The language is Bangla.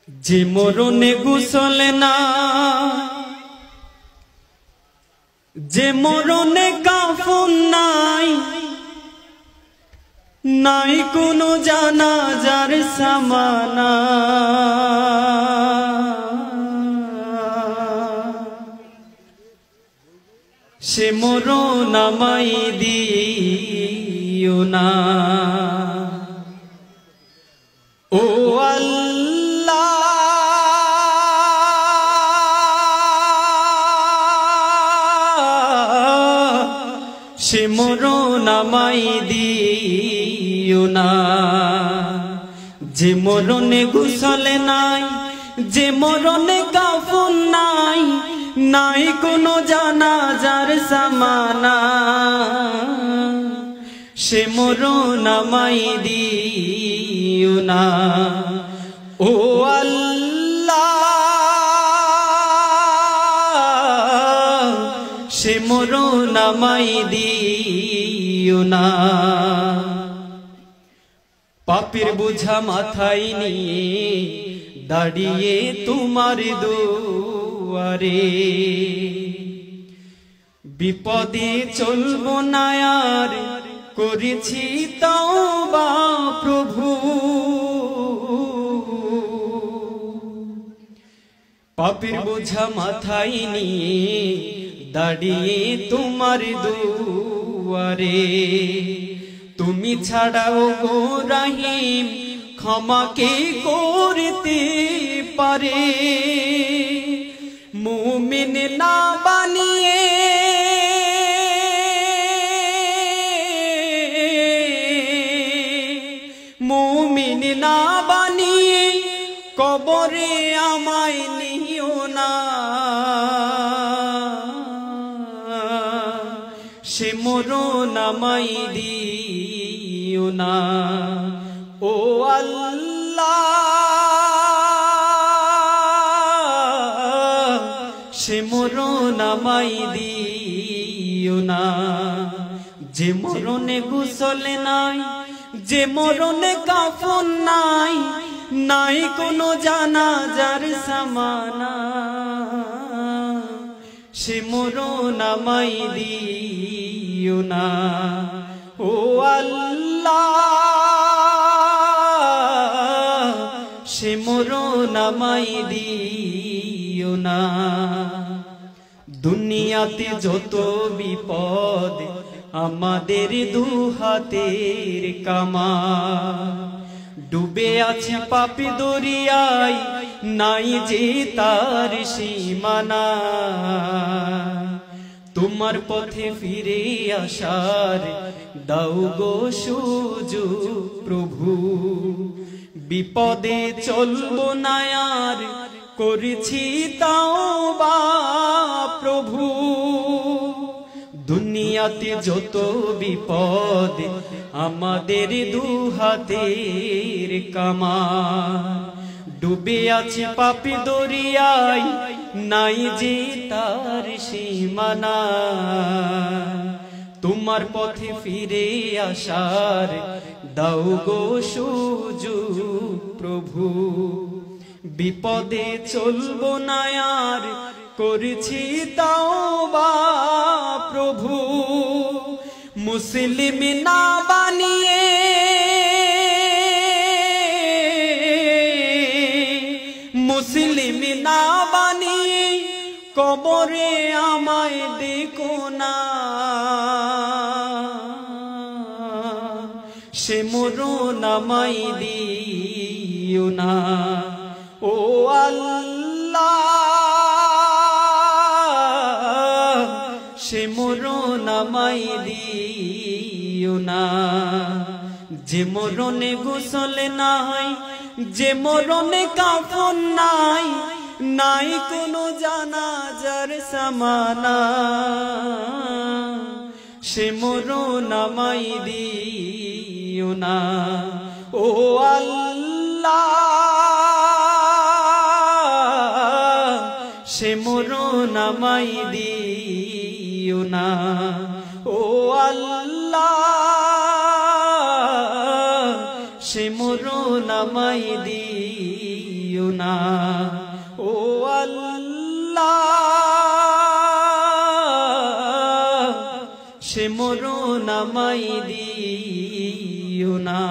যে মরণে গোসল না, যে মরণে কাফন নাই, নাই কোনো জানাজার সামানা। সে মরণ আমায় দিও না। ও আল্লাহ, সে মরণ আমায় দিও না। যে মরণে গোসল নাই, যে মরণে কাফন নাই, নাই কোনো জানাজার সামানা। সে মরণ আমায় দিও না। ও আল্লাহ, সে মরণ আমায় দিও না। পাপের বোঝা মাথায় নিয়ে দাঁড়িয়ে তোমার দুয়ারে, বিপদে চলবো না আর, করেছি তওবা প্রভু। পাপের বোঝা মাথায় নিয়ে দাঁড়িয়ে তোমার দুয়ারে, তুমি ছাড়াও গো রহিম ক্ষমা কে করতে পারে। মুমিন না বানিয়ে মুমিন না বানিয়ে কবরে আমায় নিও না। সে মরণ আমায় দিও না। ও আল্লাহ, সে মরণ আমায় দিও না। যে মরণে গোসল নাই, যে মরণে কাফন নাই, নাই কোনো জানাজার সামানা। সে মরণ আমায় দিও না। ও আল্লাহ, সে মরণ আমায় দিও না। দুনিয়াতে যত বিপদ আমাদের দুহাতের কামা, ডুবে আছে পাপে দরিয়ায়, নাই যে তার সীমানা। তোমার পথে ফিরে আসার দাও গো সুযোগ প্রভু। বিপদে চলবো না আর, করেছি তওবা প্রভু। দুনিয়াতে যত বিপদ আমাদের দুহাতের কামা, ডুবে আছে পাপে দরিয়ায়, নাই যে তার সীমানা। তোমার পথে ফিরে আসার দাও গো সুযোগ প্রভু। বিপদে চলবো না আর, করেছি তওবা প্রভু। মুসলিম না বানিয়ে মুসলিম না বানিয়ে কবরে আমায় দেখো না। সে মরণ আমায় দিও না। ও আল্লাহ, সে মরণ আমায় দিও না। যে মরণে গোসল নাই, যে মরণে কাফন নাই, নাই কোনো জানাজার সামানা। সে মরণ আমায় দিও না। ও আল্লাহ, সে মরণ আমায় দিও না। ও আল্লাহ, সে মরণ আমায় দিও না ও আল্লাহ সে মরণ আমায় দিও না।